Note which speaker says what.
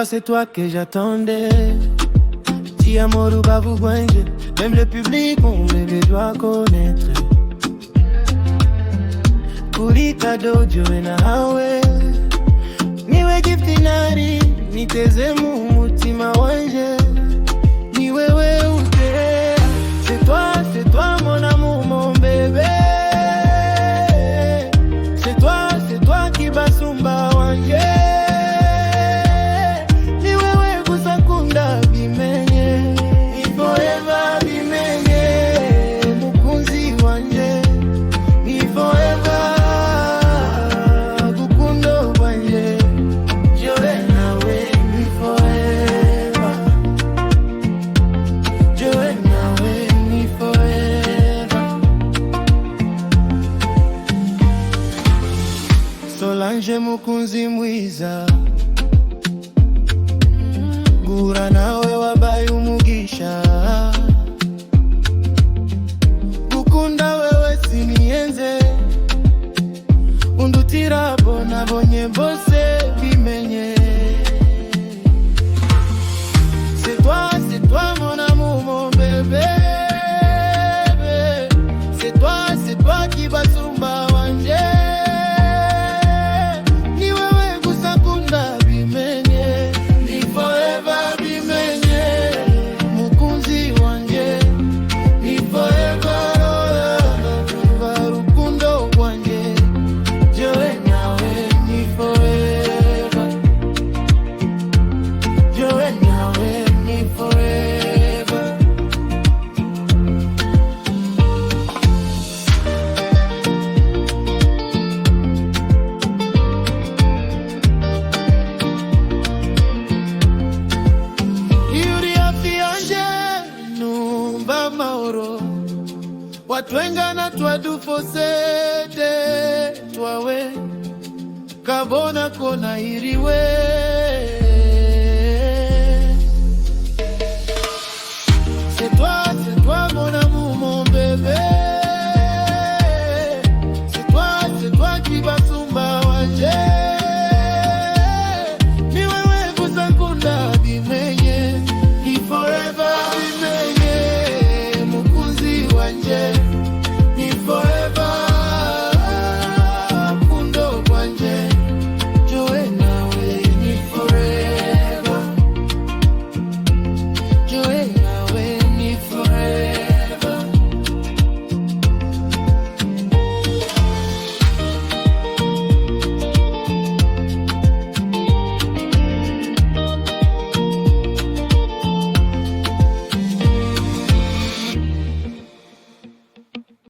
Speaker 1: c'est toi que j'attendais. Ti amor ou pas vous voyez, même le public, on bébé doit connaître. Kulita dojo na hawe, niwe gifti nari, nitezemu mutima wanje, ni wewe ute. C'est toi mon amour, mon bébé. C'est toi qui basumba wanje. Solange mukunzi mwiza, gura nawe wabaye umugisha. Gukunda wewe sinienze, undutira bona bonye bose bimenye. C'est toi mon amour, mon bébé. C'est toi qui basumba wanje. Watwengana twadufosete twawe kabona kona iriwe.